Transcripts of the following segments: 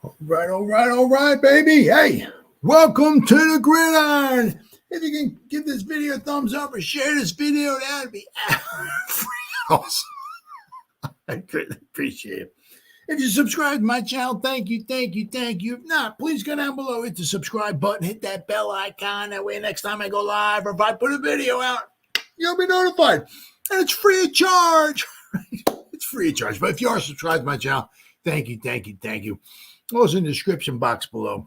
All right, baby. Hey, welcome to the Gridiron. If you can give this video a thumbs up or share this video, that'd be awesome. I greatly appreciate it. If you subscribe to my channel, thank you. If not, please go down below, hit the subscribe button, hit that bell icon. That way, next time I go live or if I put a video out, you'll be notified. And it's free of charge. It's free of charge. But if you are subscribed to my channel, thank you. Also in the description box below,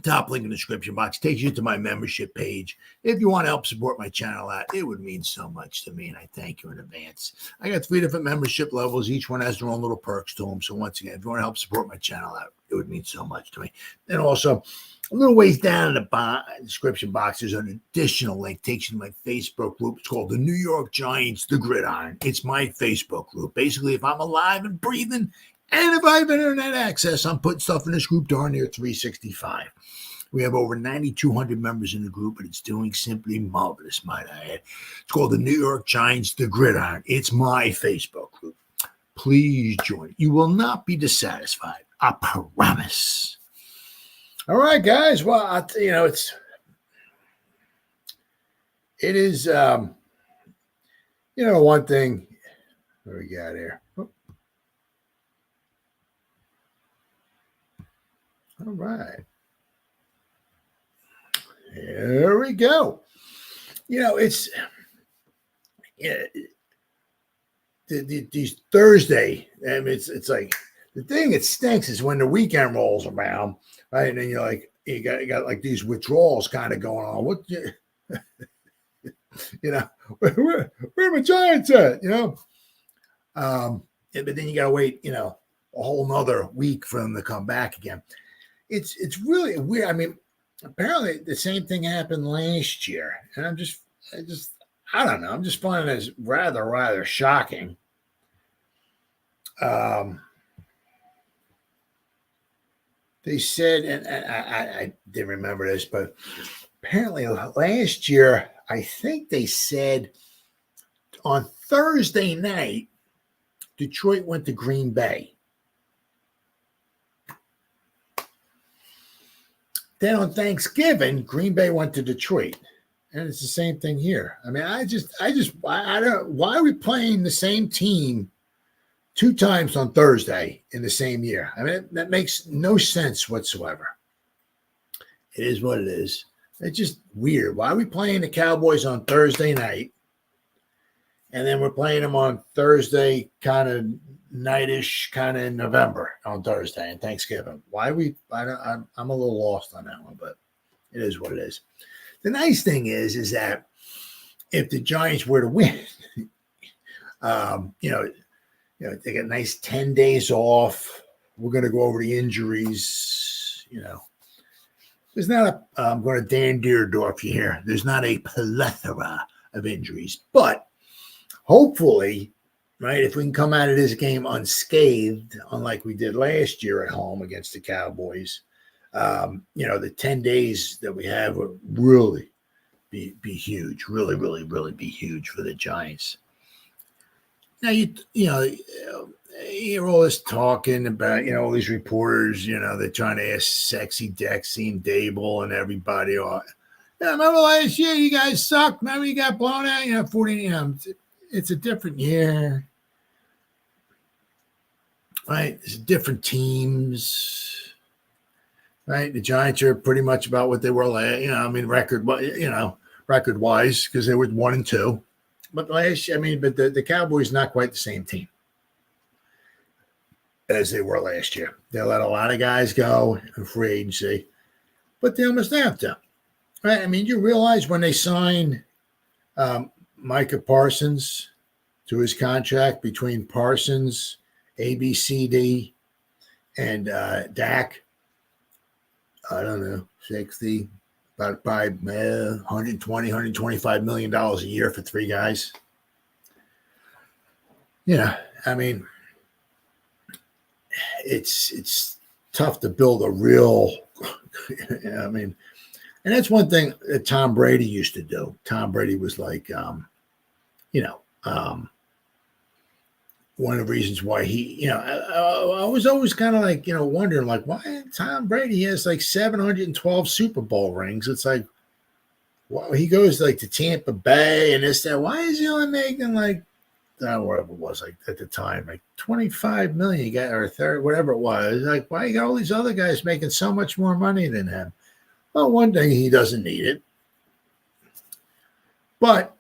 top link in the description box takes you to my membership page. If you want to help support my channel out, it would mean so much to me, and I thank you in advance. I got 3 different membership levels. Each one has their own little perks to them. So once again, if you want to help support my channel out, it would mean so much to me. And also, a little ways down in the description box, there's an additional link takes you to my Facebook group. It's called the New York Giants, the Gridiron. It's my Facebook group. Basically, if I'm alive and breathing, and if I have internet access, I'm putting stuff in this group darn near 365. We have over 9,200 members in the group, and it's doing simply marvelous, might I add. It's called the New York Giants, the Gridiron. It's my Facebook group. Please join. You will not be dissatisfied. I promise. All right, guys. Well, it is, one thing. What do we got here? All right. Here we go. It's these Thursday. I mean, it's like the thing that stinks is when the weekend rolls around, right? And then you're like, you got like these withdrawals kind of going on. What, where my Giants at? But then you got to wait, a whole nother week for them to come back again. It's really weird. I mean, apparently the same thing happened last year, and I don't know. I'm just finding this rather shocking. They said, and I didn't remember this, but apparently last year, I think they said on Thursday night, Detroit went to Green Bay. Then on Thanksgiving, Green Bay went to Detroit, and it's the same thing here. I mean, I don't. Why are we playing the same team 2 times on Thursday in the same year? I mean, that makes no sense whatsoever. It is what it is. It's just weird. Why are we playing the Cowboys on Thursday night, and then we're playing them on Thursday, kind of nightish, kind of in November on Thursday and Thanksgiving? I'm a little lost on that one, but it is what it is. The nice thing is that if the Giants were to win, they get a nice 10 days off. We're going to go over the injuries. There's not I'm going to Dan Deerdorf you here. There's not a plethora of injuries, but hopefully, right, if we can come out of this game unscathed, unlike we did last year at home against the Cowboys, the 10 days that we have would really be huge, really be huge for the Giants. Now, you hear all this talking about, all these reporters, they're trying to ask Sexy Dexy and Dable and everybody. Yeah, remember last year you guys sucked? Remember you got blown out? 40, it's a different year. Right? It's different teams. Right? The Giants are pretty much about what they were last, record-wise, because they were 1-2. But the Cowboys not quite the same team as they were last year. They let a lot of guys go in free agency, but they almost have to. Right? I mean, you realize when they signed Micah Parsons to his contract between Parsons, ABCD, and Dak, I don't know, 60, about $120, $125 million a year for 3 guys. I mean, it's tough to build a real, and that's one thing that Tom Brady used to do. Tom Brady was like, one of the reasons why he, I was always kind of like, wondering like why Tom Brady has like 712 Super Bowl rings. It's like, well, he goes like to Tampa Bay and this, that. Why is he only making like, whatever it was like at the time, like 25 million, you got, or 30, whatever it was. Like, why you got all these other guys making so much more money than him? Well, one thing, he doesn't need it, but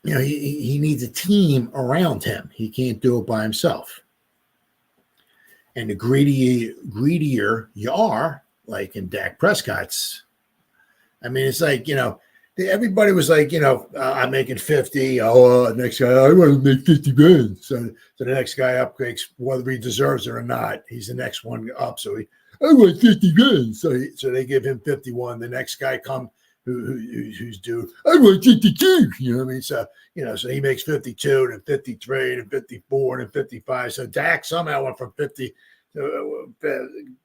he needs a team around him. He can't do it by himself. And the greedier you are, like in Dak Prescott's, I mean, it's like, everybody was like, I'm making 50. Next guy, I want to make 50 grand. So the next guy up makes, whether he deserves it or not, he's the next one up. So I want 50 grand. So they give him 51. The next guy who's due, I want 52. You know what I mean? So, so he makes 52, then 53, then 54, then 55. So Dak somehow went from 50.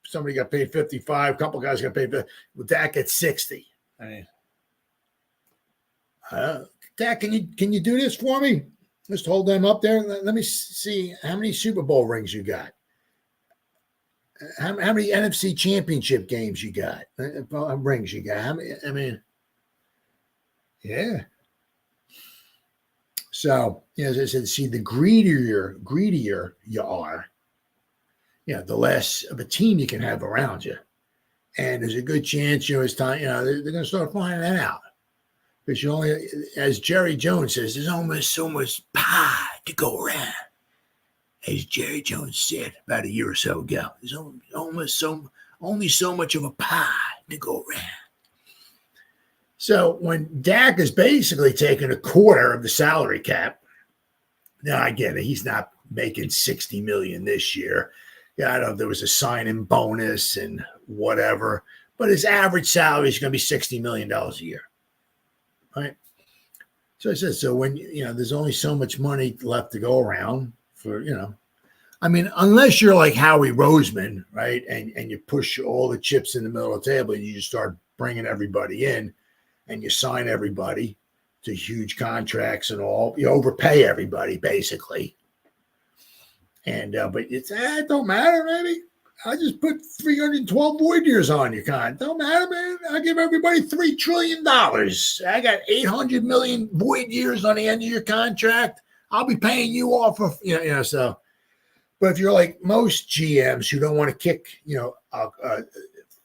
Somebody got paid 55. A couple guys got paid 50. Well, Dak gets 60. I mean, Dak, can you do this for me? Just hold them up there. Let me see how many Super Bowl rings you got. How many NFC Championship games you got? Rings you got? How many? I mean, yeah. So, as I said, see, the greedier you are, the less of a team you can have around you. And there's a good chance, it's time, they're going to start finding that out. Because you only, as Jerry Jones says, there's almost so much pie to go around. As Jerry Jones said about a year or so ago, there's only so much of a pie to go around. So when Dak is basically taking a quarter of the salary cap, now I get it, he's not making $60 million this year. Yeah, I know there was a sign-in bonus and whatever, but his average salary is going to be $60 million a year. Right. So I said, so when, there's only so much money left to go around for, I mean, unless you're like Howie Roseman, right. And you push all the chips in the middle of the table and you just start bringing everybody in and you sign everybody to huge contracts and all, you overpay everybody basically. And, but it don't matter, maybe. I just put 312 void years on your con. Don't matter, man. I give everybody $3 trillion. I got 800 million void years on the end of your contract. I'll be paying you off of, so. But if you're like most GMs who don't want to kick, $4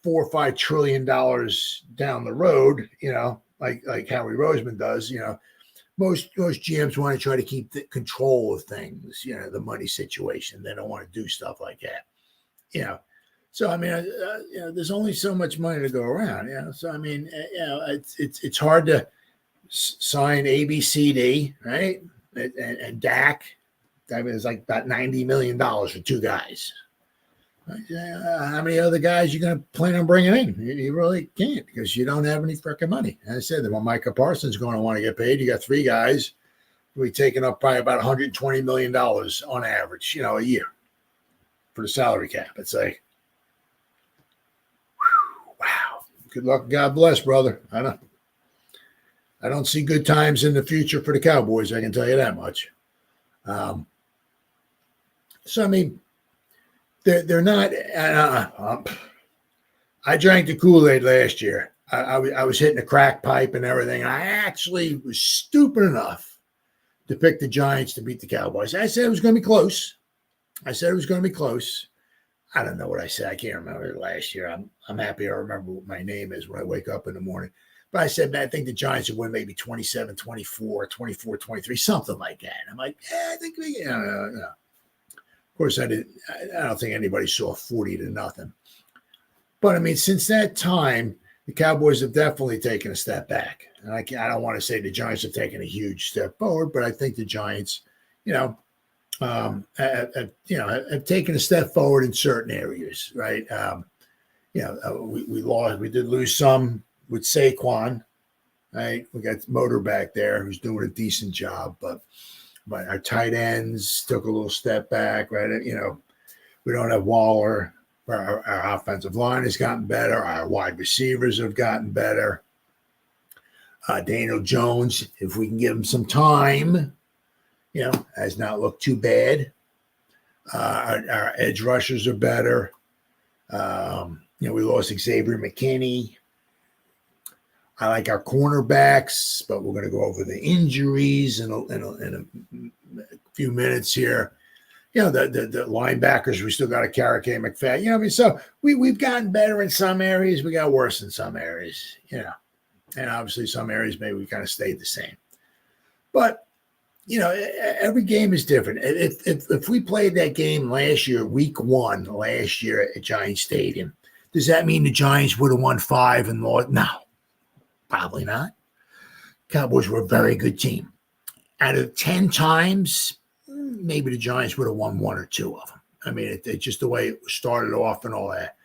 or $5 trillion down the road, like Howie Roseman does, most GMs want to try to keep the control of things, the money situation. They don't want to do stuff like that. So I mean, there's only so much money to go around. So I mean, it's hard to sign ABCD, right? And Dak, I mean, it's like about $90 million for two guys. How many other guys you going to plan on bringing in? You really can't because you don't have any freaking money. As I said, when Micah Parsons is going to want to get paid, you got three guys who are taking up probably about $120 million on average, a year. For the salary cap. It's like, wow. Good luck. God bless, brother. I don't see good times in the future for the Cowboys. I can tell you that much. So, I mean, they're not. I drank the Kool-Aid last year. I was hitting a crack pipe and everything. I actually was stupid enough to pick the Giants to beat the Cowboys. I said it was going to be close. I said it was going to be close. I don't know what I said. I can't remember last year. I'm happy I remember what my name is when I wake up in the morning. But I said, man, I think the Giants would win maybe 27, 24, 24, 23, something like that. I'm like, I think we, Of course, I don't think anybody saw 40-0. But I mean, since that time, the Cowboys have definitely taken a step back. And I don't want to say the Giants have taken a huge step forward, but I think the Giants, have taken a step forward in certain areas, right? We did lose some with Saquon, right? We got Motor back there who's doing a decent job, but our tight ends took a little step back, right? We don't have Waller. Our offensive line has gotten better. Our wide receivers have gotten better. Daniel Jones, if we can give him some time, has not looked too bad. Our edge rushers are better. We lost Xavier McKinney. I like our cornerbacks, but we're going to go over the injuries in a few minutes here. The linebackers, we still got a Karake McFadden. So we've gotten better in some areas. We got worse in some areas, and obviously some areas maybe we kind of stayed the same. But, every game is different. If we played that game last year, week 1 last year at Giants Stadium, does that mean the Giants would have won 5 and lost? No, probably not. Cowboys were a very good team. Out of 10 times, maybe the Giants would have won 1 or 2 of them. I mean, it's just the way it started off and all that.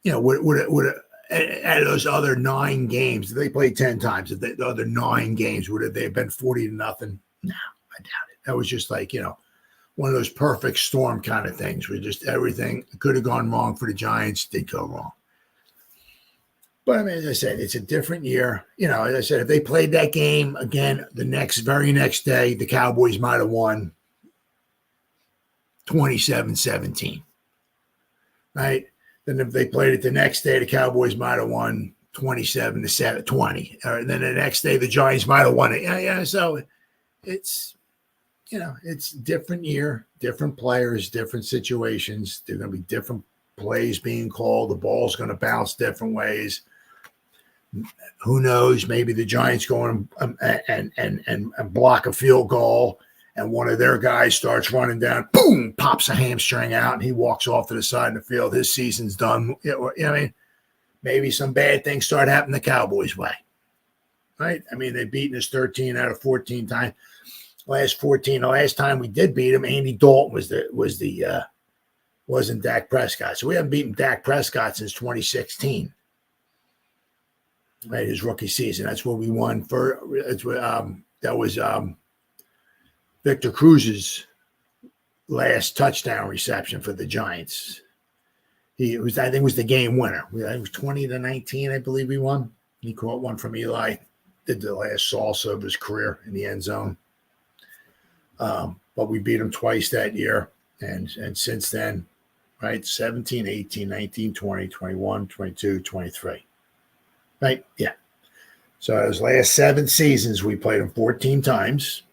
Would out of those other 9 games, they played 10 times. If the other 9 games, would have they been 40-0? No, I doubt it. That was just like, one of those perfect storm kind of things where just everything could have gone wrong for the Giants, did go wrong. But I mean, as I said, it's a different year. As I said, if they played that game again the very next day, the Cowboys might have won 27-17. Right? Then if they played it the next day, the Cowboys might have won 27-20. And then the next day, the Giants might have won it. Yeah. So it's, it's different year, different players, different situations. There are going to be different plays being called. The ball's going to bounce different ways. Who knows? Maybe the Giants go and block a field goal, and one of their guys starts running down, boom, pops a hamstring out, and he walks off to the side of the field. His season's done. Maybe some bad things start happening the Cowboys' way, right? I mean, they've beaten us 13 out of 14 times. Last 14, the last time we did beat them, Andy Dalton wasn't Dak Prescott. So we haven't beaten Dak Prescott since 2016. Right, his rookie season. That's what we won for. That was Victor Cruz's last touchdown reception for the Giants. I think it was the game winner. It was 20-19, I believe we won. He caught one from Eli. Did the last salsa of his career in the end zone. But we beat him twice that year, and since then, right, 17, 18, 19, 20, 21, 22, 23. Right? Yeah. So those last 7 seasons, we played them 14 times.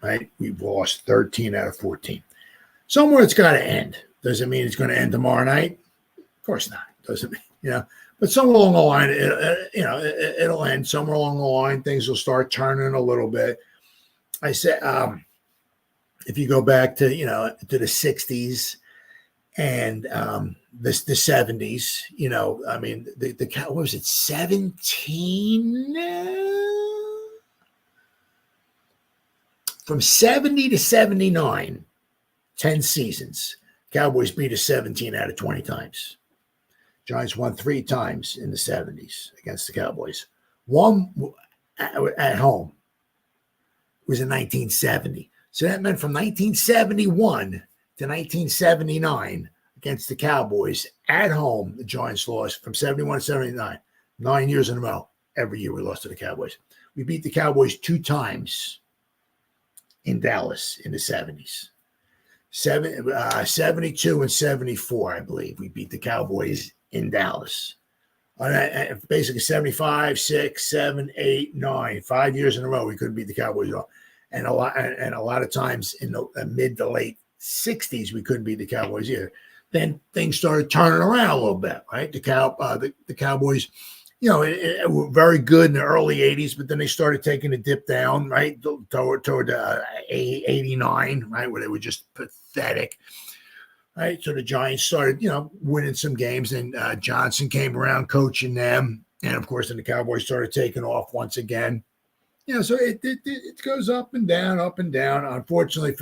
Right? We've lost 13 out of 14. Somewhere it's got to end. Does it mean it's going to end tomorrow night? Of course not. Doesn't mean, but somewhere along the line, it'll end. Somewhere along the line, things will start turning a little bit. I said, if you go back to, to the 60s and the 70s, I mean, the what was it, 17? From 70 to 79, 10 seasons, Cowboys beat us 17 out of 20 times. Giants won 3 times in the 70s against the Cowboys. One at home was in 1970. So that meant from 1971 to 1979 against the Cowboys at home, the Giants lost from 71 to 79. 9 years in a row. Every year we lost to the Cowboys. We beat the Cowboys 2 times in Dallas in the 70s. 72 and 74, I believe. We beat the Cowboys in Dallas. Basically 75, 6, 7, 8, 9. 5 years in a row we couldn't beat the Cowboys at all. And a lot of times in the mid to late 60s, we couldn't beat the Cowboys either. Then things started turning around a little bit, right? The Cowboys, were very good in the early 80s, but then they started taking a dip down, right, toward 89, right, where they were just pathetic, right? So the Giants started, winning some games, and Johnson came around coaching them, and of course, then the Cowboys started taking off once again. So it goes up and down, up and down. Unfortunately,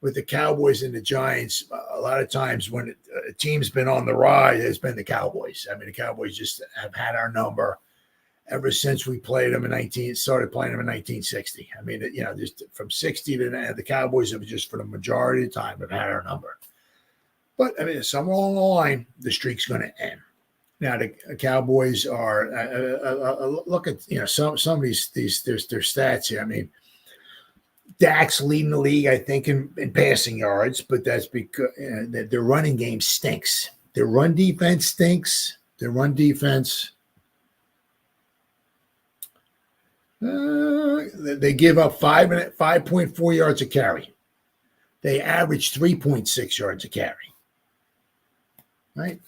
with the Cowboys and the Giants, a lot of times when a team's been on the rise, it's been the Cowboys. I mean, the Cowboys just have had our number ever since we played them started playing them in 1960. I mean, just from 60 to the Cowboys have just for the majority of the time have had our number. But I mean, somewhere along the line, the streak's going to end. Now the Cowboys are look at some of these their stats here. I mean, Dak's leading the league, I think, in passing yards, but that's because their running game stinks. Their run defense stinks. Their run defense, they give up 5.4 yards a carry. They average 3.6 yards a carry. Right?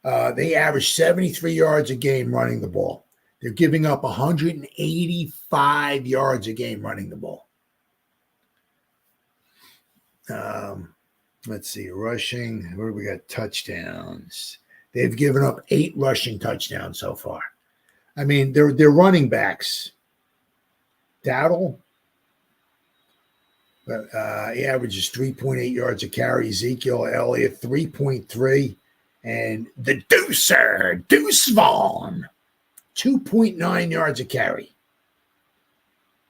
They average 73 yards a game running the ball. They're giving up 185 yards a game running the ball. Let's see, rushing. Where do we got? Touchdowns. They've given up 8 rushing touchdowns so far. I mean, they're running backs. Dowdle, he averages 3.8 yards a carry. Ezekiel Elliott, 3.3. And the Deuce Vaughn, 2.9 yards a carry.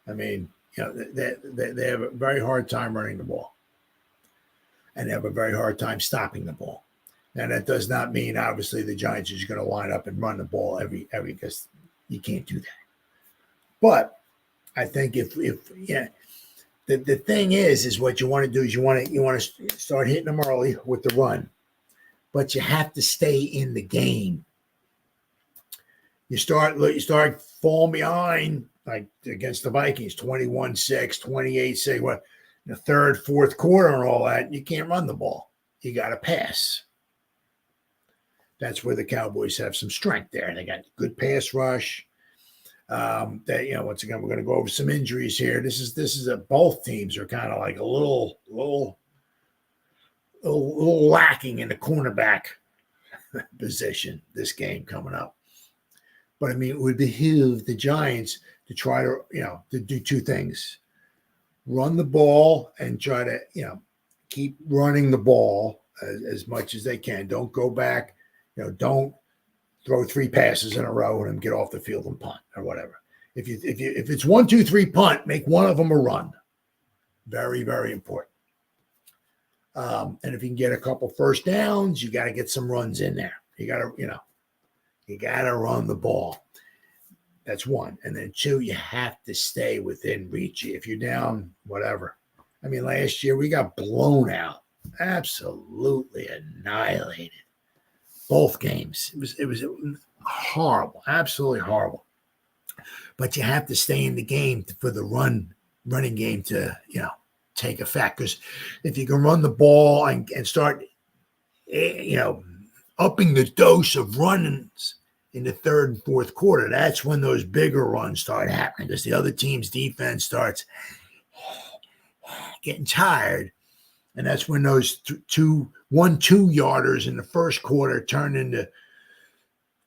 I mean, they have a very hard time running the ball. And they have a very hard time stopping the ball. Now, that does not mean, obviously, the Giants are just going to line up and run the ball every because you can't do that. But I think if the thing is what you want to do is you want to start hitting them early with the run. But you have to stay in the game. You start falling behind, like against the Vikings, 21-6, 28-6, what, the third, fourth quarter and all that, you can't run the ball. You got to pass. That's where the Cowboys have some strength there. They got good pass rush. Once again, we're going to go over some injuries here. This is both teams are kind of like a little lacking in the cornerback position this game coming up. But I mean, it would behoove the Giants to try to do two things: run the ball and try to keep running the ball as much as they can. Don't go back. Don't throw 3 passes in a row and get off the field and punt or whatever. If it's 1, 2, 3 punt, make one of them a run. Very, very important. And if you can get a couple first downs, you got to get some runs in there. You got to run the ball. That's one. And then 2, you have to stay within reach. If you're down, whatever. I mean, last year we got blown out, absolutely annihilated. Both games. It was horrible, absolutely horrible. But you have to stay in the game for the running game to take effect. Because if you can run the ball and start upping the dose of runs in the third and fourth quarter, that's when those bigger runs start happening. Because the other team's defense starts getting tired. And that's when those 2-yarders in the first quarter turn into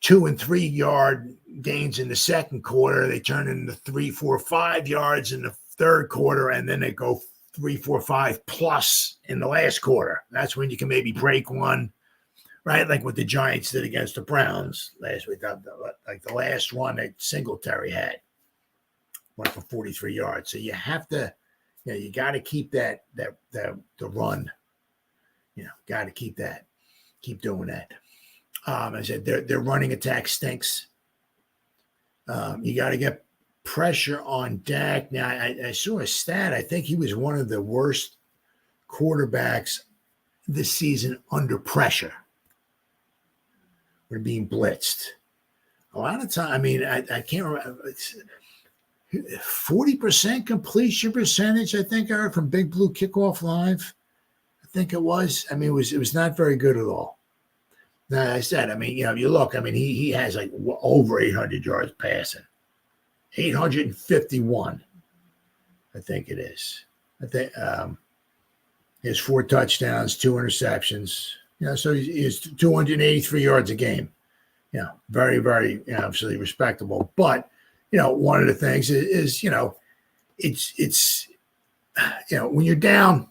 2 and 3 yard gains in the second quarter. They turn into 3, 4, 5 yards in the third quarter, and then they go 3, 4, 5 plus in the last quarter. That's when you can maybe break one, right? Like what the Giants did against the Browns last week. Like the last one that Singletary had went for 43 yards. So you have to. You got to keep the run. Got to keep doing that. I said their running attack stinks. You got to get pressure on Dak. Now I saw a stat. I think he was one of the worst quarterbacks this season under pressure. We're being blitzed a lot of time. I mean, I can't remember. 40% completion percentage, I think I heard from Big Blue Kickoff Live. I think it was. I mean, it was not very good at all. Now, I said, I mean, you look, I mean, he has like over 800 yards passing. 851, I think it is. I think he has 4 touchdowns, 2 interceptions. So he's 283 yards a game. Very, very, absolutely respectable. But one of the things is it's when you're down,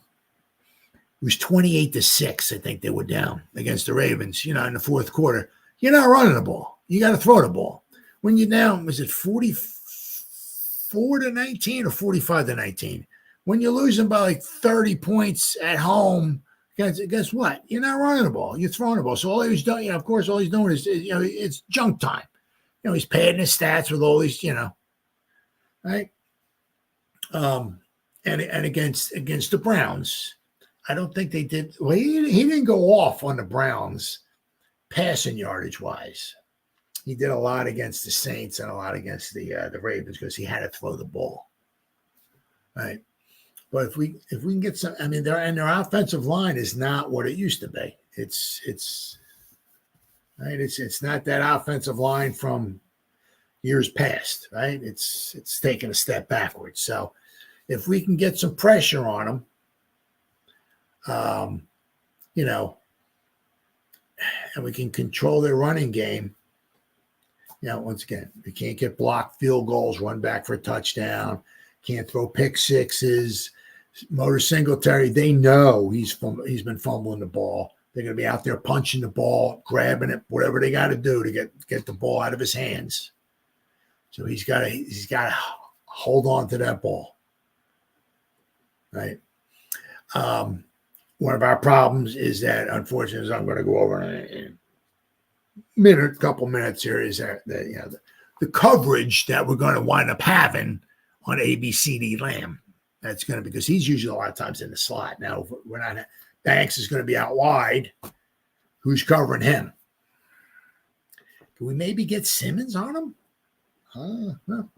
it was 28-6. I think they were down against the Ravens, in the fourth quarter. You're not running the ball. You got to throw the ball. When you're down, was it 44-19 or 45-19? When you're losing by like 30 points at home, guess what? You're not running the ball. You're throwing the ball. So all he's doing, of course, all he's doing is it's junk time. He's padding his stats with all these, right? And against the Browns, I don't think they did. Well, he didn't go off on the Browns passing yardage wise. He did a lot against the Saints and a lot against the Ravens because he had to throw the ball, right? But if we can get some, I mean, their offensive line is not what it used to be. It's right. It's not that offensive line from years past, right? It's taken a step backwards. So if we can get some pressure on them, and we can control their running game. Once again, we can't get blocked field goals, run back for a touchdown, can't throw pick sixes. Motor Singletary, they know he's been fumbling the ball. They're going to be out there punching the ball, grabbing it, whatever they got to do to get the ball out of his hands. So he's got to hold on to that ball, right? One of our problems is that, unfortunately, as I'm going to go over in a couple minutes here, is that the coverage that we're going to wind up having on ABCD Lamb. That's going to, because he's usually a lot of times in the slot. Now, we're not. Banks is going to be out wide. Who's covering him? Can we maybe get Simmons on him? No,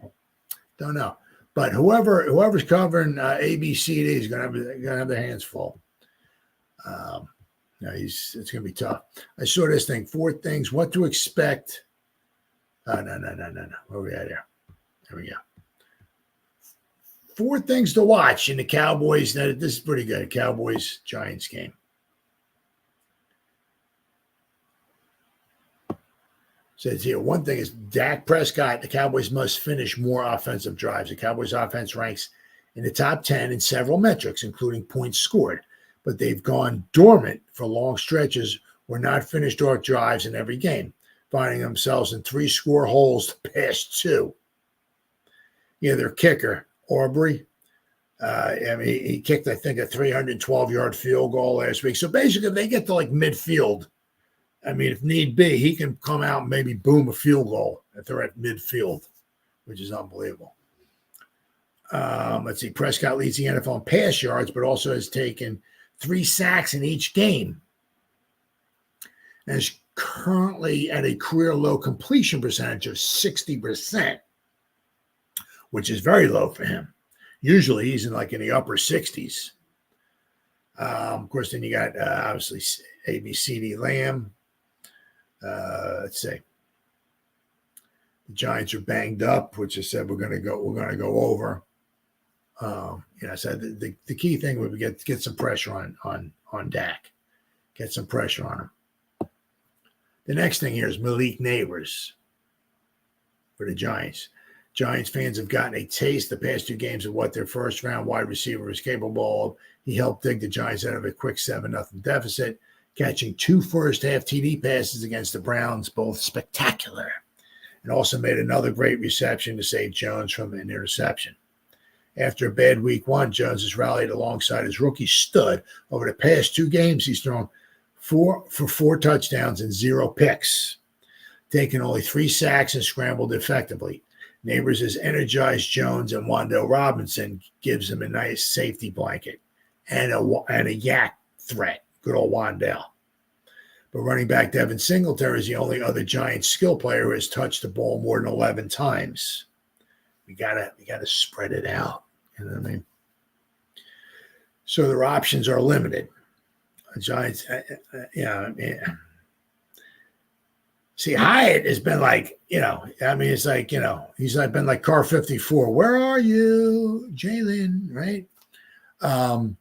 don't know. But whoever's covering ABCD is going to have their hands full. It's going to be tough. I saw this thing, 4 things, what to expect. No. Where are we at here? There we go. 4 things to watch in the Cowboys. This is pretty good. Cowboys-Giants game. Says here, one thing is Dak Prescott, the Cowboys must finish more offensive drives. The Cowboys offense ranks in the top 10 in several metrics, including points scored. But they've gone dormant for long stretches or not finished drives in every game, finding themselves in 3-score holes the past 2. Their kicker, Aubrey, he kicked, I think, a 312-yard field goal last week. So basically, if they get to like midfield, if need be, he can come out and maybe boom a field goal if they're at midfield, which is unbelievable. Let's see. Prescott leads the NFL in pass yards, but also has taken 3 sacks in each game, and is currently at a career low completion percentage of 60%, which is very low for him. Usually he's in the upper 60s. Of course, then you got obviously ABCD Lamb. Let's see. The Giants are banged up, which I said we're going to go over. So the key thing would be get some pressure on Dak. Get some pressure on him. The next thing here is Malik Neighbors for the Giants. Giants fans have gotten a taste the past 2 games of what their first-round wide receiver is capable of. He helped dig the Giants out of a quick 7-0 deficit, catching 2 first-half TD passes against the Browns, both spectacular, and also made another great reception to save Jones from an interception. After a bad week 1, Jones has rallied alongside his rookie stud. Over the past 2 games, he's thrown 4 touchdowns and 0 picks, taking only 3 sacks and scrambled effectively. Neighbors has energized Jones, and Wan'Dale Robinson gives him a nice safety blanket and a yak threat. Good old Wan'Dale. But running back Devin Singletary is the only other Giants skill player who has touched the ball more than 11 times. We gotta spread it out. You know what I mean? So their options are limited. The Giants, See, Hyatt has been it's he's been like car 54. Where are you, Jalen? Right? We're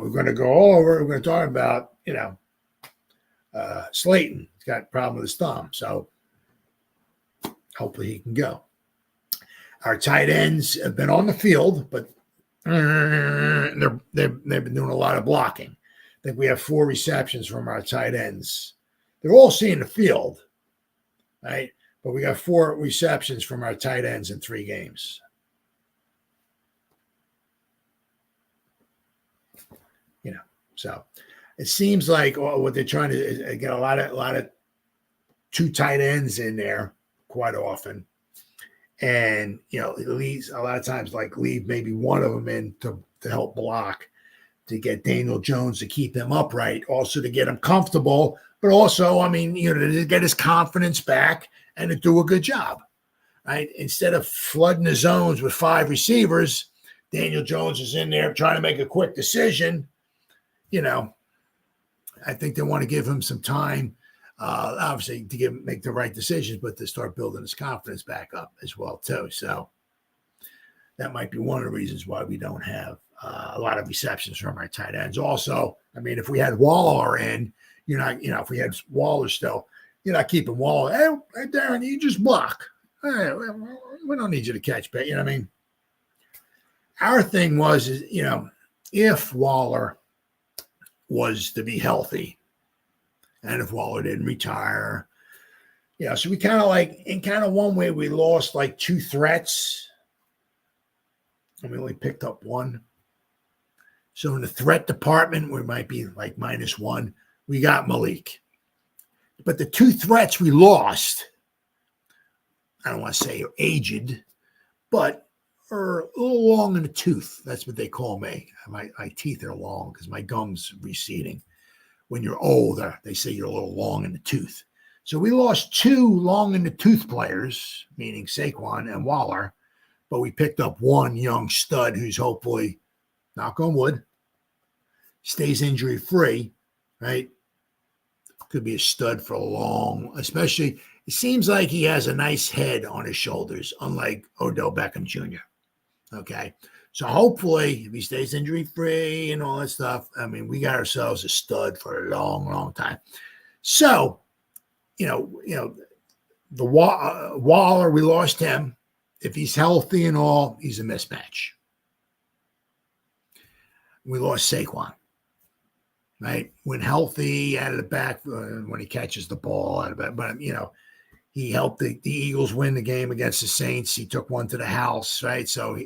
going to talk about, Slayton. He's got a problem with his thumb. So hopefully he can go. Our tight ends have been on the field, but they've been doing a lot of blocking. I think we have 4 receptions from our tight ends. They're all seeing the field, right? But we got 4 receptions from our tight ends in 3 games. So it seems like what they're trying to get a lot of 2 tight ends in there quite often, And, it leaves a lot of times, like leave maybe one of them in to help block, to get Daniel Jones to keep him upright, also to get him comfortable, but also, to get his confidence back and to do a good job, right? Instead of flooding the zones with 5 receivers, Daniel Jones is in there trying to make a quick decision. I think they want to give him some time, obviously, to make the right decisions, but to start building his confidence back up as well, too. So that might be one of the reasons why we don't have a lot of receptions from our tight ends. Also, if we had Waller in, if we had Waller still, you're not keeping Waller. Hey, Darren, you just block. Hey, we don't need you to catch, but our thing was, if Waller was to be healthy, and if Waller didn't retire, so we kind of in one way, we lost 2 threats, and we only picked up 1. So in the threat department, we might be -1. We got Malik. But the 2 threats we lost, I don't want to say aged, but are a little long in the tooth. That's what they call me. My teeth are long because my gums receding. When you're older, they say you're a little long in the tooth. So we lost 2 long in the tooth players, meaning Saquon and Waller, but we picked up 1 young stud who's hopefully, knock on wood, stays injury free, right? Could be a stud for a long, especially, it seems like he has a nice head on his shoulders, unlike Odell Beckham Jr. Okay. So hopefully, if he stays injury free and all that stuff, we got ourselves a stud for a long, long time. So, the Waller, we lost him. If he's healthy and all, he's a mismatch. We lost Saquon, right? When healthy, out of the back, when he catches the ball out of it. But, he helped the Eagles win the game against the Saints. He took one to the house, right? So,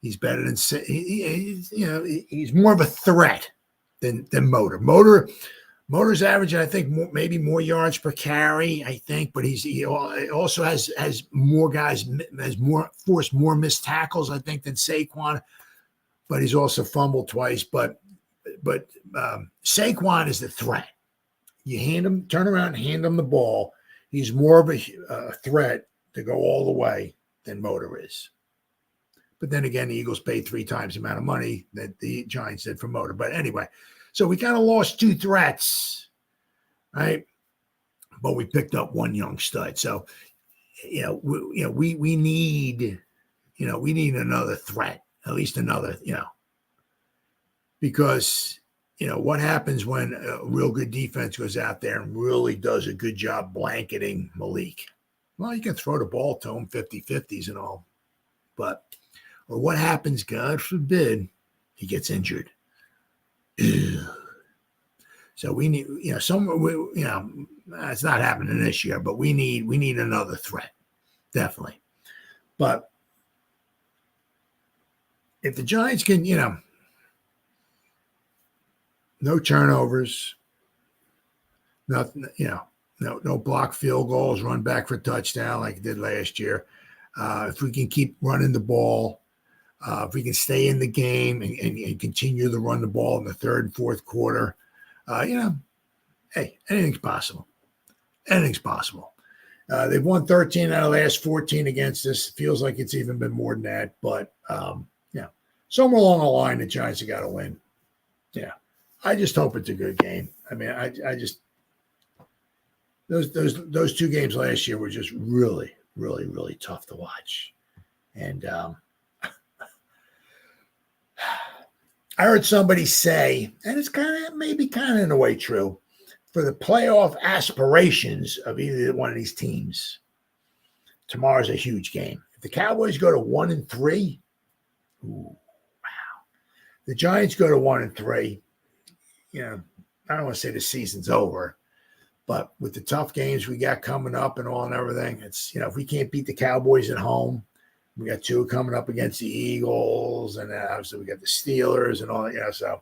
he's better than, he's more of a threat than Motor. Motor's averaging, I think, maybe more yards per carry, I think, but he also has more guys, forced more missed tackles, I think, than Saquon. But he's also fumbled twice. But Saquon is the threat. You turn around and hand him the ball. He's more of a threat to go all the way than Motor is. But then again, the Eagles paid 3 times the amount of money that the Giants did for Motor. But anyway, so we kind of lost 2 threats, right? But we picked up 1 young stud. So, we need, we need another threat, at least another, because, what happens when a real good defense goes out there and really does a good job blanketing Malik? Well, you can throw the ball to him 50-50s and all, but or what happens, God forbid, he gets injured. So we need, it's not happening this year, but we need another threat, definitely. But if the Giants can, no turnovers, nothing, no block field goals, run back for touchdown like it did last year. If we can keep running the ball, if we can stay in the game and continue to run the ball in the 3rd and 4th quarter, hey, anything's possible. Anything's possible. They've won 13 out of the last 14 against us. Feels like it's even been more than that, but somewhere along the line, the Giants have got to win. Yeah, I just hope it's a good game. I just those 2 games last year were just really, really, really tough to watch, and I heard somebody say, and it's maybe in a way true, for the playoff aspirations of either one of these teams, tomorrow's a huge game. If the Cowboys go to 1-3, wow. The Giants go to 1-3, I don't want to say the season's over, but with the tough games we got coming up and all and everything, it's, if we can't beat the Cowboys at home, we got 2 coming up against the Eagles, and obviously we got the Steelers and all that. So,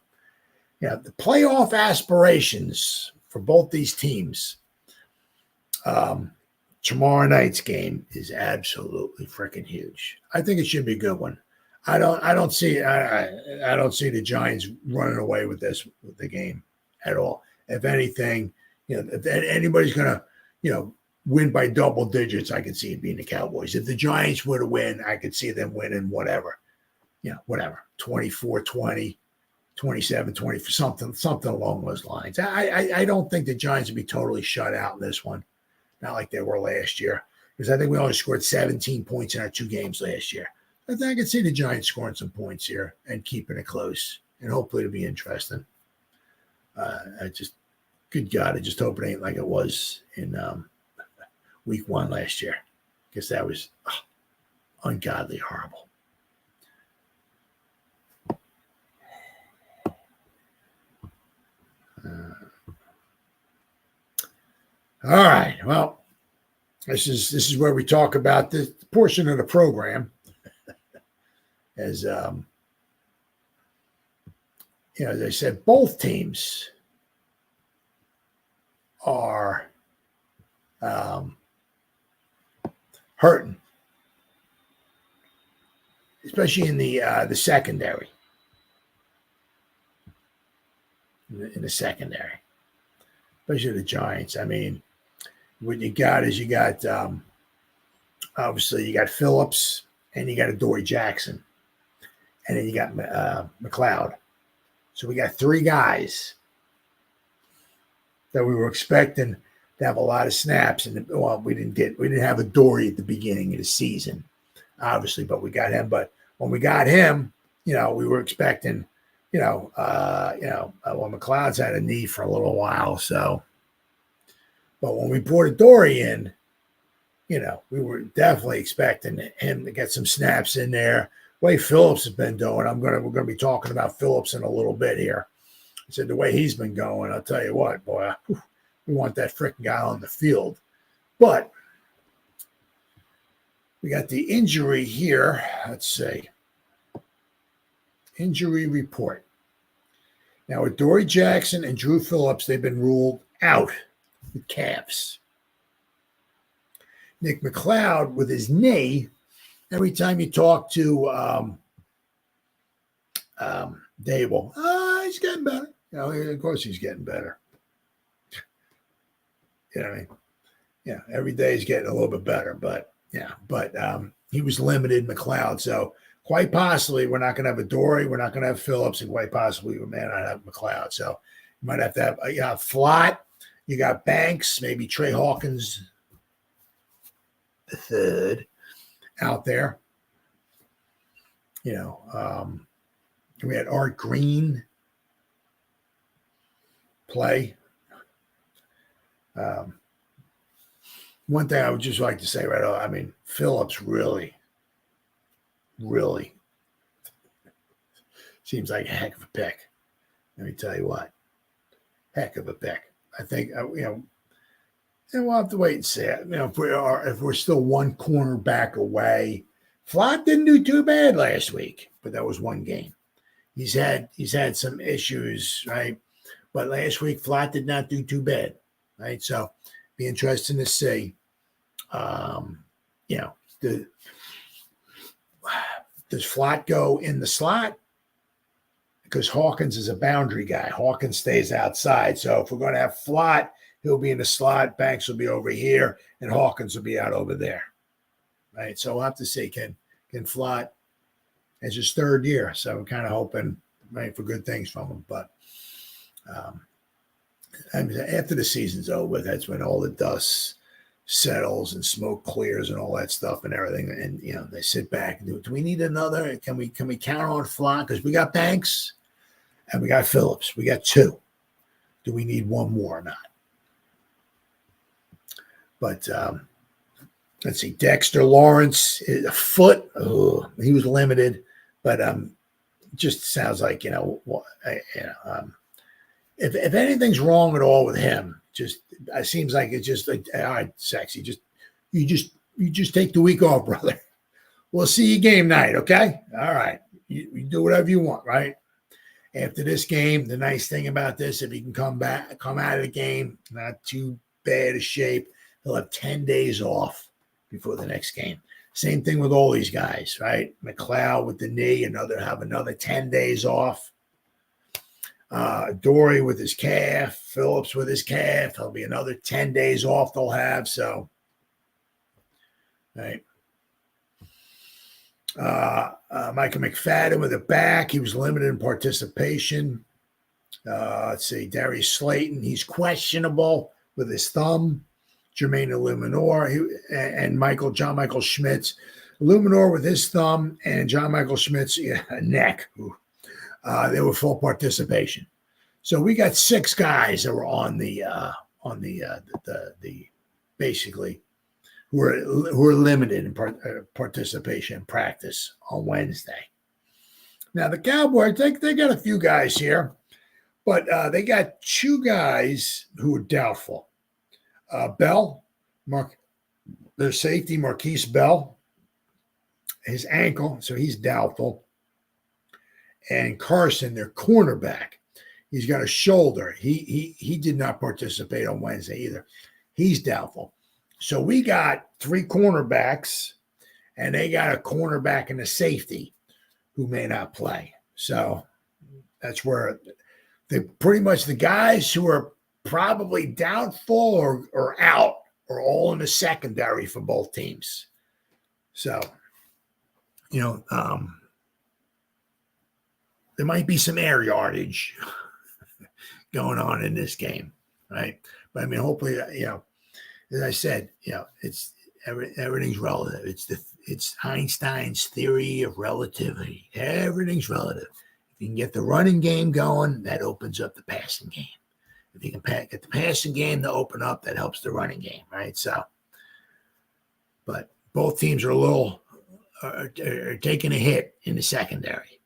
the playoff aspirations for both these teams, tomorrow night's game is absolutely freaking huge. I think it should be a good one. I don't see the Giants running away with the game at all. If anything, if anybody's gonna, win by double digits, I could see it being the Cowboys. If the Giants were to win, I could see them winning whatever, 24-20, 27-20, something along those lines. I don't think the Giants would be totally shut out in this one, not like they were last year, because I think we only scored 17 points in our 2 games last year. I think I could see the Giants scoring some points here and keeping it close, and hopefully it'll be interesting. Good God, I just hope it ain't like it was in week 1 last year, because that was ungodly horrible. All right. Well, this is where we talk about this portion of the program. As as I said, both teams are hurting, especially in the secondary. In the secondary, especially the Giants. I mean, what you got is obviously you got Phillips and you got Adoree Jackson, and then you got McLeod. So we got 3 guys that we were expecting to have a lot of snaps, and we didn't have Adoree at the beginning of the season, obviously, but we got him. But when we got him, we were expecting, well, McLeod's had a knee for a little while, so. But when we brought Adoree in, we were definitely expecting him to get some snaps in there. The way Phillips has been doing, we're gonna be talking about Phillips in a little bit here. I said the way he's been going, I'll tell you what, boy, we want that freaking guy on the field. But we got the injury here. Let's see. Injury report. Now, Adoree Jackson and Drew Phillips, they've been ruled out with calves. Nick McLeod with his knee. Every time you talk to Dable, he's getting better. Of course he's getting better. You know what I mean? Yeah, every day he's getting a little bit better, but he was limited, McLeod. So quite possibly we're not going to have Adoree, we're not going to have Phillips, and quite possibly we may not have McLeod. So you might have to have Flott. You got Banks, maybe Trey Hawkins the third out there. We had Art Green play. One thing I would just like to say right off, I mean, Phillips really, really seems like a heck of a pick. Let me tell you what, heck of a pick. I think, and we'll have to wait and see. If we're still one corner back away. Flott didn't do too bad last week, but that was one game. He's had some issues, right? But last week, Flott did not do too bad, right? So, be interesting to see. Does Flott go in the slot? Because Hawkins is a boundary guy. Hawkins stays outside. So if we're going to have Flott, he'll be in the slot. Banks will be over here, and Hawkins will be out over there, right? So we'll have to see. Can Flott? It's his 3rd year, so we're kind of hoping, right, for good things from him. But after the season's over, that's when all the dust settles and smoke clears and all that stuff and everything. And they sit back and do we need another? Can we count on Flott? Because we got Banks and we got Phillips. We got 2. Do we need one more or not? But let's see. Dexter Lawrence, a foot. Oh, he was limited, but just sounds like if anything's wrong at all with him, it seems like it's just like, all right, sexy. You just take the week off, brother. We'll see you game night, okay? All right. You do whatever you want, right? After this game, the nice thing about this, if he can come out of the game, not too bad a shape, He'll have 10 days off before the next game. Same thing with all these guys, right? McLeod with the knee, have another 10 days off. Dory with his calf, Phillips with his calf. There'll be another 10 days off they'll have. So, right. Micah McFadden with a back. He was limited in participation. Let's see. Darius Slayton, he's questionable with his thumb. Jermaine Illuminor and John Michael Schmitz. Illuminor with his thumb and John Michael Schmitz neck. They were full participation. So we got 6 guys that were on the basically who are limited in participation in practice on Wednesday. Now the Cowboys, they got a few guys here, but they got 2 guys who are doubtful. Bell, their safety, Marquise Bell, his ankle, so he's doubtful. And Carson, their cornerback, he's got a shoulder. He did not participate on Wednesday either. He's doubtful. So we got 3 cornerbacks, and they got a cornerback and a safety who may not play. So that's where they pretty much the guys who are probably doubtful or out are all in the secondary for both teams. So, there might be some air yardage going on in this game, right? But I mean, hopefully, as I said, it's everything's relative. It's Einstein's theory of relativity. Everything's relative. If you can get the running game going, that opens up the passing game. If you can get the passing game to open up, that helps the running game, right? So, but both teams are are taking a hit in the secondary.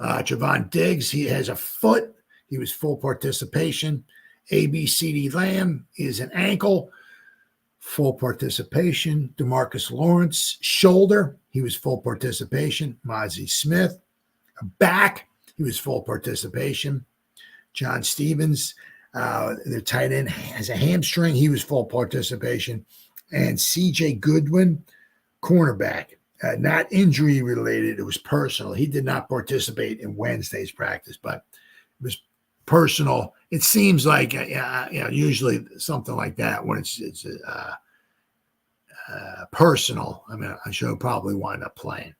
Javon Diggs, he has a foot. He was full participation. ABCD Lamb is an ankle, full participation. DeMarcus Lawrence, shoulder, he was full participation. Mozzie Smith, a back, he was full participation. John Stevens, their tight end, has a hamstring. He was full participation. And C.J. Goodwin, cornerback, not injury related. It was personal. He did not participate in Wednesday's practice, but it was personal. It seems like, usually something like that when it's personal. I mean, I should probably wind up playing.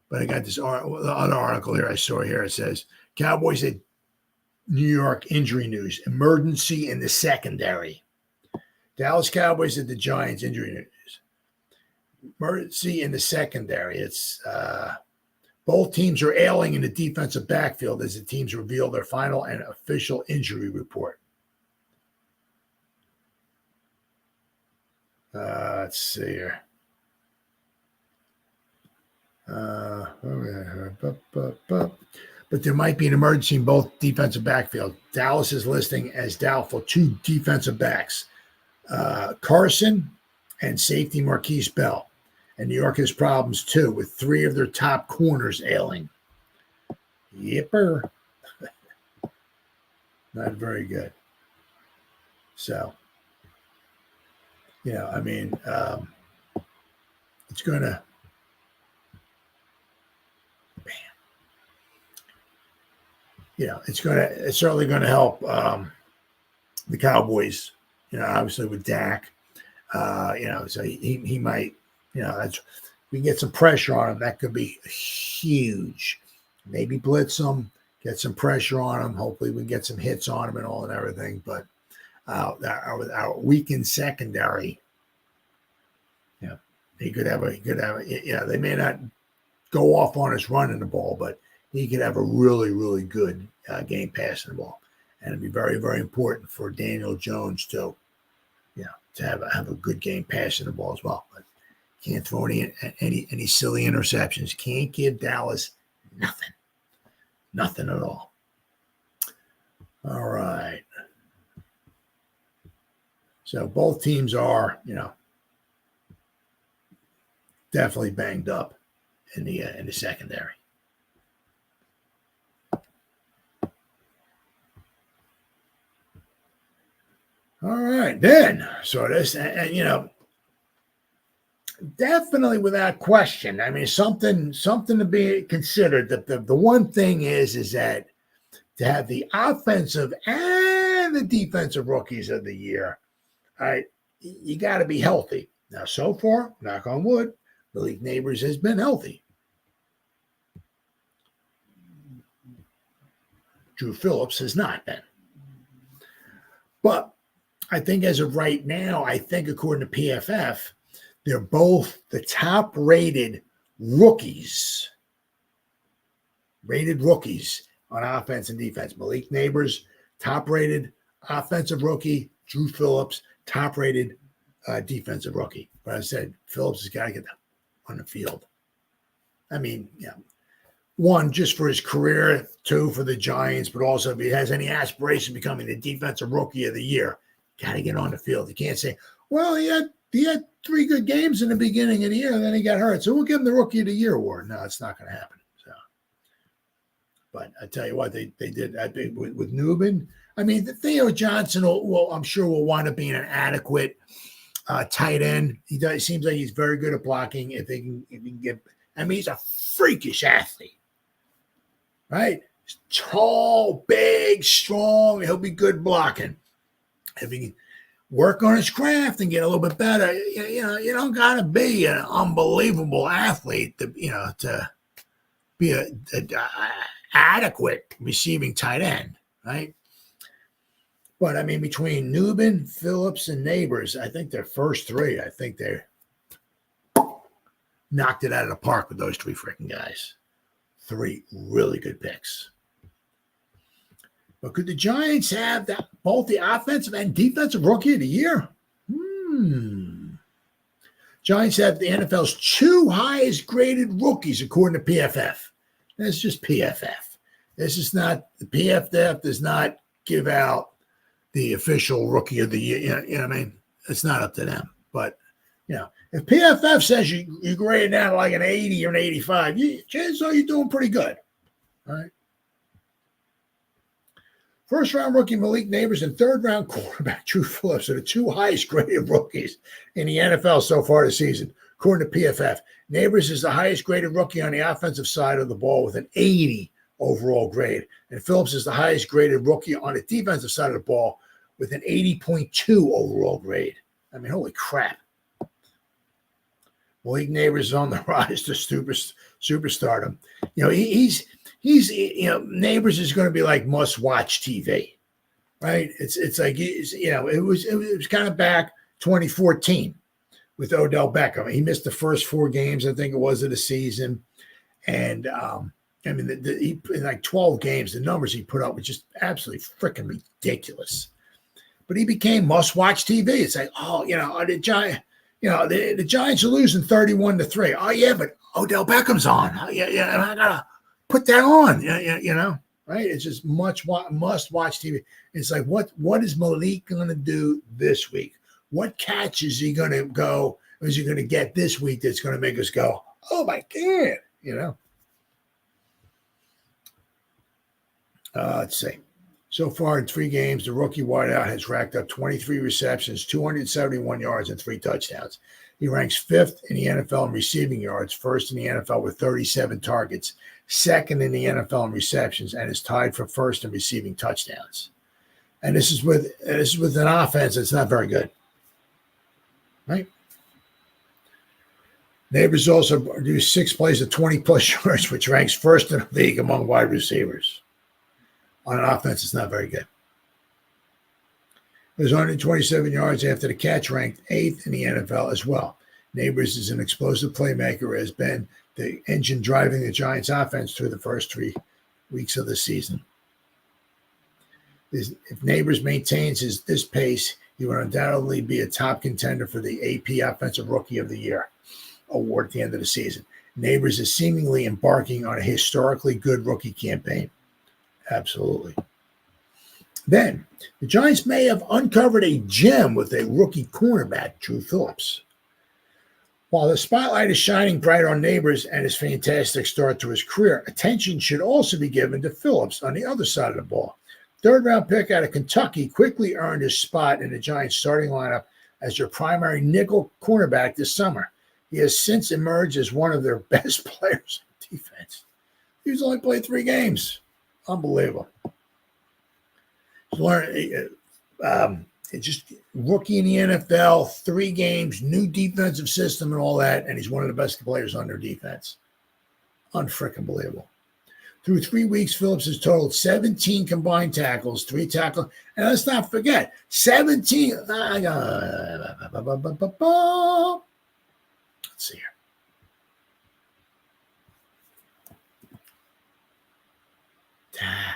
But I got this other article here I saw here. It says, Cowboys at New York injury news, emergency in the secondary. Dallas Cowboys at the Giants injury news. Emergency in the secondary. It's both teams are ailing in the defensive backfield as the teams reveal their final and official injury report. Let's see here. But there might be an emergency in both defensive backfield. Dallas is listing as doubtful 2 defensive backs, Carson and safety Marquise Bell. And New York has problems too, with 3 of their top corners ailing. Yipper. Not very good. So, I mean, it's going to, it's certainly going to help the Cowboys, obviously with Dak, so he might, that's, we get some pressure on him. That could be huge. Maybe blitz him, get some pressure on him. Hopefully we can get some hits on him and all and everything. But our weakened secondary, they may not go off on us running the ball, but he could have a really, really good game passing the ball. And it'd be very, very important for Daniel Jones to have a good game passing the ball as well. But can't throw any silly interceptions. Can't give Dallas nothing at all. All right. So both teams are, definitely banged up in the secondary. All right, then. So this, and definitely without question. I mean, something to be considered. The one thing is that to have the offensive and the defensive rookies of the year, all right, you got to be healthy. Now, so far, knock on wood, Malik Neighbors has been healthy. Drew Phillips has not been. But I think as of right now, I think according to PFF, they're both the top-rated rookies on offense and defense. Malik Neighbors, top-rated offensive rookie. Drew Phillips, top-rated defensive rookie. But I said Phillips has got to get on the field. I mean, one, just for his career, two, for the Giants, but also if he has any aspiration of becoming the defensive rookie of the year, got to get on the field. You can't say, well, he had 3 good games in the beginning of the year, and then he got hurt, so we'll give him the Rookie of the Year award. No, it's not going to happen. So, but I tell you what, they did. I think with Newman. I mean, Theo Johnson will I'm sure will wind up being an adequate tight end. He seems like he's very good at blocking. If he can get, I mean, he's a freakish athlete, right? He's tall, big, strong. He'll be good blocking. If he can work on his craft and get a little bit better, you don't got to be an unbelievable athlete to be a adequate receiving tight end, right? But I mean, between Newman, Phillips, and Neighbors, I think their first 3, I think they knocked it out of the park with those 3 freaking guys. 3 really good picks. But could the Giants have both the offensive and defensive rookie of the year? Giants have the NFL's 2 highest graded rookies according to PFF. That's just PFF. This is not, the PFF does not give out the official rookie of the year. You know what I mean? It's not up to them. But, if PFF says you grade down like an 80 or an 85, chances are you're doing pretty good. All right. First-round rookie Malik Neighbors and third-round quarterback Drew Phillips are the 2 highest-graded rookies in the NFL so far this season, according to PFF. Neighbors is the highest-graded rookie on the offensive side of the ball with an 80 overall grade, and Phillips is the highest-graded rookie on the defensive side of the ball with an 80.2 overall grade. I mean, holy crap. Malik Neighbors is on the rise to superstardom. He's Neighbors is going to be like must-watch TV, right? It's like it was kind of back 2014 with Odell Beckham. He missed the first 4 games, I think it was, of the season, and I mean, he in like 12 games, the numbers he put up were just absolutely freaking ridiculous. But he became must-watch TV. It's like, the Giants. The Giants are losing 31-3. Oh yeah, but Odell Beckham's on. Oh, yeah, and I gotta put that on. Right? It's just must-watch TV. It's like, what is Malik going to do this week? What catch is he going to go? Is he going to get this week that's going to make us go, oh my God? Let's see. So far in 3 games, the rookie wideout has racked up 23 receptions, 271 yards, and 3 touchdowns. He ranks 5th in the NFL in receiving yards, 1st in the NFL with 37 targets, 2nd in the NFL in receptions, and is tied for 1st in receiving touchdowns. And this is with an offense that's not very good, right? Neighbors also produced 6 plays of 20-plus yards, which ranks 1st in the league among wide receivers. On an offense, it's not very good. There's 127 yards after the catch, ranked 8th in the NFL as well. Neighbors is an explosive playmaker, has been the engine driving the Giants' offense through the first 3 weeks of the season. If Neighbors maintains this pace, he will undoubtedly be a top contender for the AP Offensive Rookie of the Year award at the end of the season. Neighbors is seemingly embarking on a historically good rookie campaign. Absolutely. Then, the Giants may have uncovered a gem with a rookie cornerback, Drew Phillips. While the spotlight is shining bright on Neighbors and his fantastic start to his career, attention should also be given to Phillips on the other side of the ball. third-round pick out of Kentucky, quickly earned his spot in the Giants' starting lineup as their primary nickel cornerback this summer. He has since emerged as one of their best players on defense. He's only played 3 games. Unbelievable. He's learned, just rookie in the NFL, 3 games, new defensive system and all that, and he's one of the best players on their defense. Unfreaking believable. Through 3 weeks, Phillips has totaled 17 combined tackles, 3 tackles, and let's not forget, 17. Let's see here. Damn.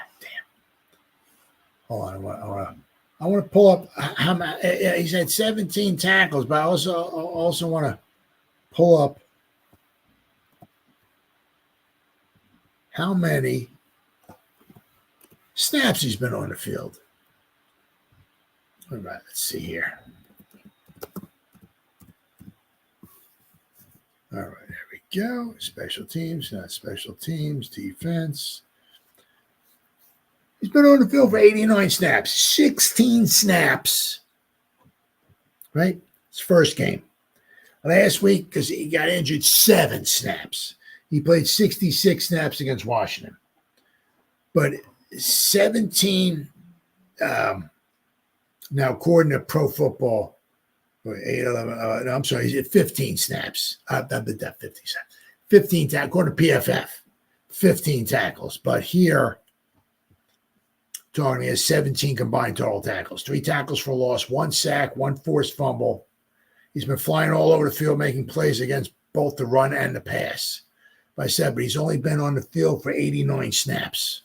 Hold on, I want to pull up how he's had 17 tackles, but I also want to pull up how many snaps he's been on the field. All right, let's see here. All right, there we go. Special teams, not special teams, defense. He's been on the field for 89 snaps, 16 snaps, right? His first game. Last week, because he got injured, 7 snaps. He played 66 snaps against Washington. But 17, now according to Pro Football, 11, he's at 15 snaps. 15 snaps. 15 tackles, according to PFF, 15 tackles. But here, he has 17 combined total tackles, 3 tackles for loss, 1 sack, 1 forced fumble. He's been flying all over the field, making plays against both the run and the pass. But he's only been on the field for 89 snaps.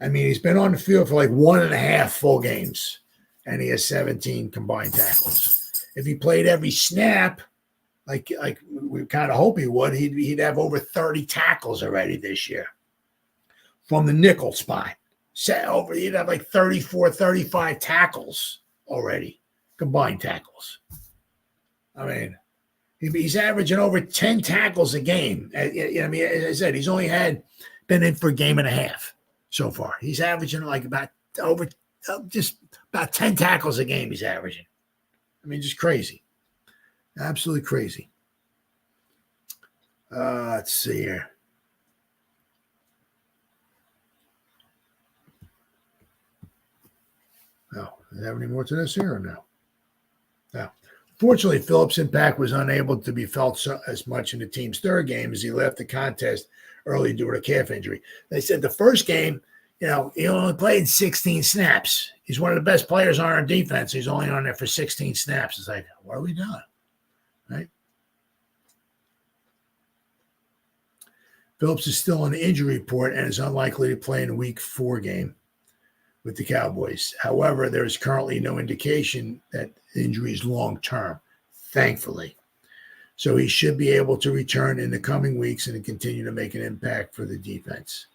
I mean, he's been on the field for like 1.5 full games, and he has 17 combined tackles. If he played every snap, like we kind of hope he would, he'd have over 30 tackles already this year from the nickel spot. He'd have like 34, 35 tackles already, combined tackles. I mean, he's averaging over 10 tackles a game. I mean, as I said, he's only been in for a game and a half so far. He's averaging like about 10 tackles a game he's averaging. I mean, just crazy. Absolutely crazy. Let's see here. No, does it have any more to this here or no? No. Fortunately, Phillips' impact was unable to be felt as much in the team's third game as he left the contest early due to a calf injury. They said the first game, he only played 16 snaps. He's one of the best players on our defense. He's only on there for 16 snaps. It's like, what are we doing? Right? Phillips is still on the injury report and is unlikely to play in the Week 4 game with the Cowboys. However, there is currently no indication that the injury is long-term, thankfully. So he should be able to return in the coming weeks and continue to make an impact for the defense.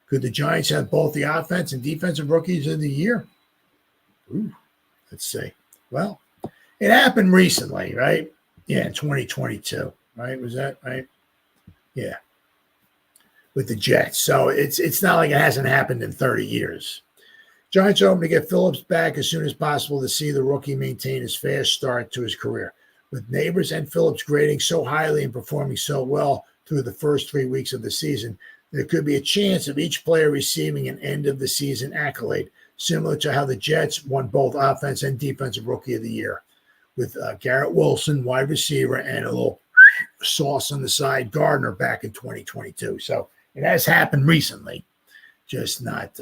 Could the Giants have both the offense and defensive rookies of the year? Ooh, let's see. Well, it happened recently, right? Yeah, in 2022, right? Was that right? Yeah, with the Jets. So it's not like it hasn't happened in 30 years. Giants are hoping to get Phillips back as soon as possible to see the rookie maintain his fast start to his career. With Neighbors and Phillips grading so highly and performing so well through the first 3 weeks of the season, there could be a chance of each player receiving an end-of-the-season accolade, similar to how the Jets won both offense and defensive rookie of the year, with Garrett Wilson, wide receiver, and a little sauce on the side, Gardner, back in 2022. So it has happened recently, just not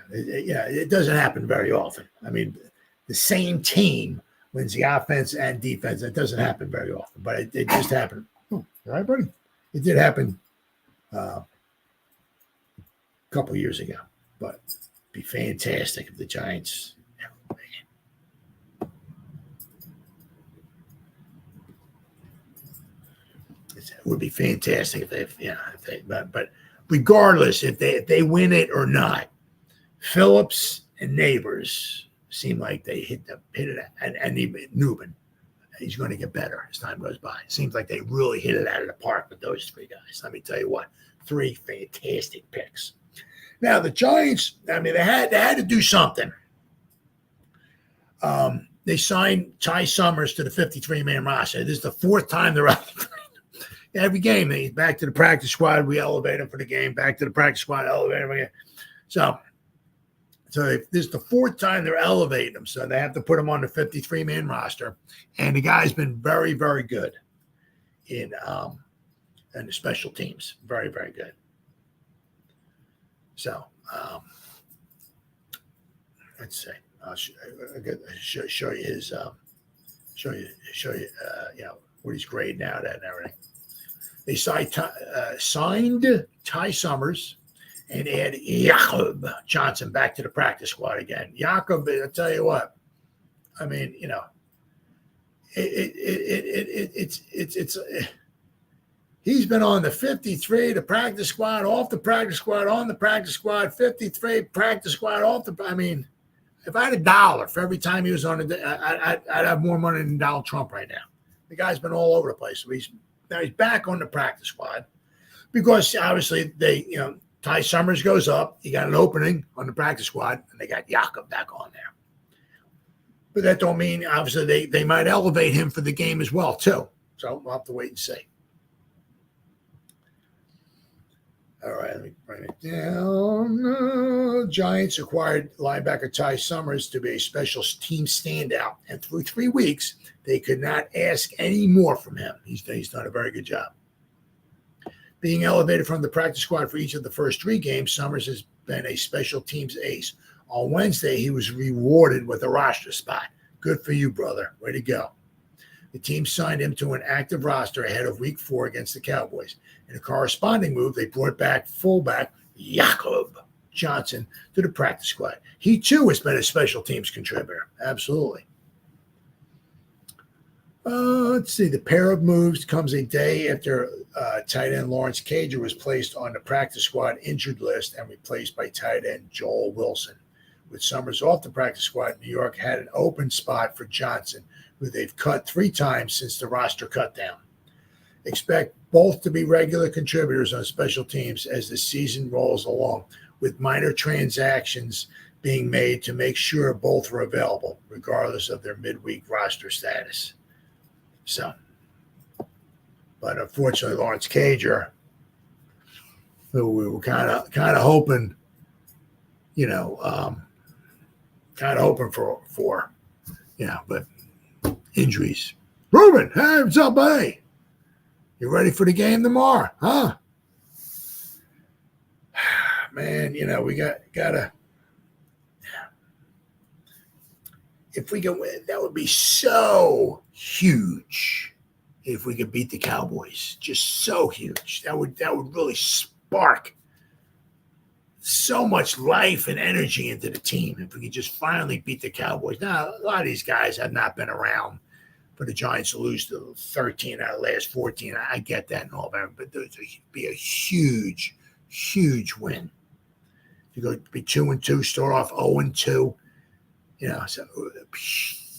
it doesn't happen very often. I mean, the same team wins the offense and defense. It doesn't happen very often, but it just happened. Oh, all right, buddy. It did happen a couple years ago, but it'd be fantastic if the Giants. It would be fantastic if they, but regardless if they win it or not, Phillips and Neighbors seem like they hit it, and even Newman, he's going to get better as time goes by. It seems like they really hit it out of the park with those 3 guys. Let me tell you what, 3 fantastic picks. Now, the Giants, I mean, they had to do something. They signed Ty Summers to the 53-man roster. This is the 4th time they're out. Every game, they back to the practice squad. We elevate him for the game. Back to the practice squad, elevate him again. So this is the 4th time they're elevating him. So they have to put him on the 53-man roster. And the guy's been very, very good in the special teams. Very, very good. So let's see. I'll show you his what he's grading out at and everything. They signed Ty Summers and add Jakob Johnson back to the practice squad again. Jakob, I'll tell you what. I mean, you know, it's he's been on the 53, the practice squad, off the practice squad, on the practice squad, 53, practice squad, off the. I mean, if I had $1 for every time he was on I'd have more money than Donald Trump right now. The guy's been all over the place. So he's back on the practice squad because obviously Ty Summers goes up. He got an opening on the practice squad, and they got Jakob back on there. But that don't mean obviously they might elevate him for the game as well too. So we'll have to wait and see. All right, let me bring it down. Giants acquired linebacker Ty Summers to be a special team standout, and through 3 weeks, they could not ask any more from him. He's done a very good job. Being elevated from the practice squad for each of the first 3 games, Summers has been a special teams ace. On Wednesday, he was rewarded with a roster spot. Good for you, brother. Way to go. The team signed him to an active roster ahead of Week 4 against the Cowboys. In a corresponding move, they brought back fullback Jakob Johnson to the practice squad. He, too, has been a special teams contributor. Absolutely. Let's see. The pair of moves comes a day after tight end Lawrence Cager was placed on the practice squad injured list and replaced by tight end Joel Wilson. With Summers off the practice squad, New York had an open spot for Johnson, who they've cut 3 times since the roster cutdown. Expect both to be regular contributors on special teams as the season rolls along, with minor transactions being made to make sure both are available, regardless of their midweek roster status. So, but unfortunately, Lawrence Cager, who we were kind of hoping, for, but injuries. Ruben, hey, what's up, buddy? You ready for the game tomorrow, huh? Man, we gotta. If we can win, that would be so huge. If we could beat the Cowboys, just so huge. That would really spark so much life and energy into the team if we could just finally beat the Cowboys. Now, a lot of these guys have not been around for the Giants to lose to 13 out of the last 14. I get that and all that, but it would be a huge, huge win. You go be 2-2, start off 0-2. So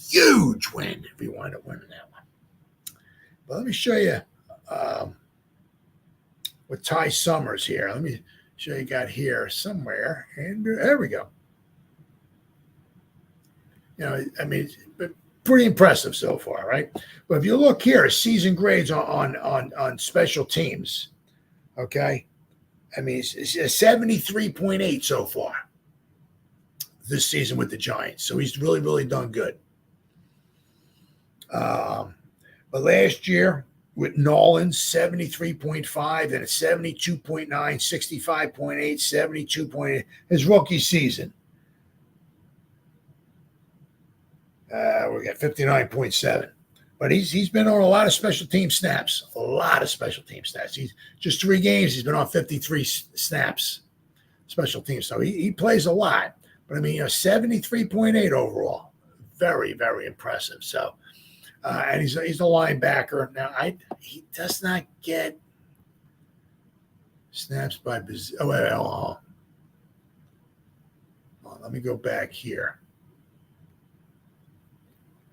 huge win if we wind up winning that one. But let me show you with Ty Summers here. Let me show you got here somewhere, and there we go. Pretty impressive so far, right? But if you look here, season grades on special teams, okay? It's a 73.8 so far this season with the Giants. So he's really, really done good. But last year with Nolan, 73.5, then a 72.9, 65.8, 72.8. His rookie season. We got 59.7. But he's been on a lot of special team snaps. A lot of special team snaps. He's just 3 games. He's been on 53 snaps, special teams. So he plays a lot. But 73.8 overall. Very, very impressive. So, and he's a linebacker. Now, he does not get snaps by position. Let me go back here.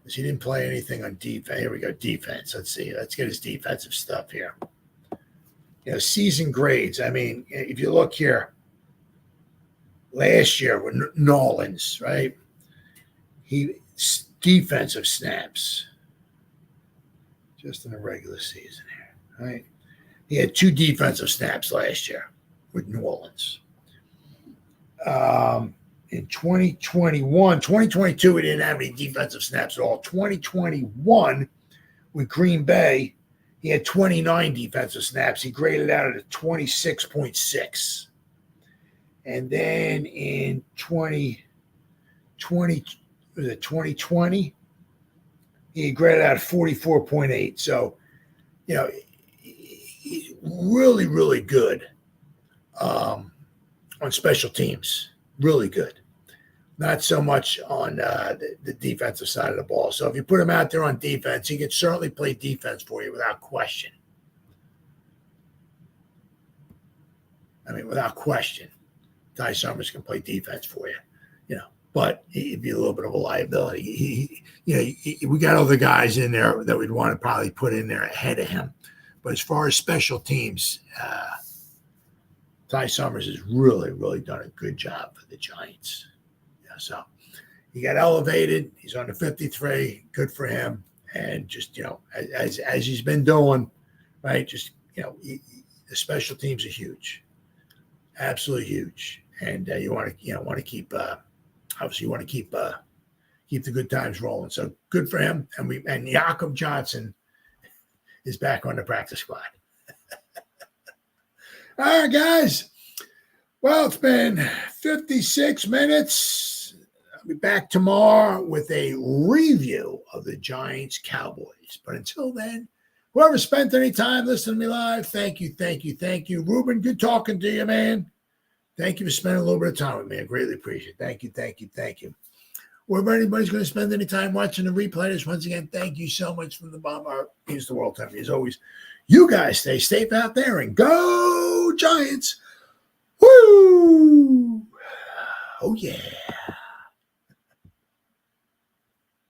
He didn't play anything on defense. Here we go, defense. Let's see. Let's get his defensive stuff here. season grades. I mean, if you look here, last year with Nolans, right? Defensive snaps, just in the regular season here, right? He had 2 defensive snaps last year with New Orleans. In 2022, we didn't have any defensive snaps at all. 2021 with Green Bay, he had 29 defensive snaps. He graded out at a 26.6. And then in 2020, he graded out at 44.8. So, he's really, really good on special teams. Really good. Not so much on the defensive side of the ball. So if you put him out there on defense, he can certainly play defense for you without question. I mean, without question, Ty Summers can play defense for you, but he'd be a little bit of a liability. We got other guys in there that we'd want to probably put in there ahead of him. But as far as special teams, Ty Summers has really, really done a good job for the Giants. So he got elevated. He's on the 53. Good for him. And just, as he's been doing, right, just, the special teams are huge. Absolutely huge. And you want to keep, obviously you want to keep the good times rolling. So good for him. And Jakob Johnson is back on the practice squad. All right, guys. Well, it's been 56 minutes. I'll be back tomorrow with a review of the Giants-Cowboys. But until then, whoever spent any time listening to me live, thank you, thank you, thank you. Ruben, good talking to you, man. Thank you for spending a little bit of time with me. I greatly appreciate it. Thank you, thank you, thank you. Wherever anybody's going to spend any time watching the replay, this once again, thank you so much from the bottom of our heart. Means the world to me. As always, you guys stay safe out there and go Giants. Woo! Oh, yeah.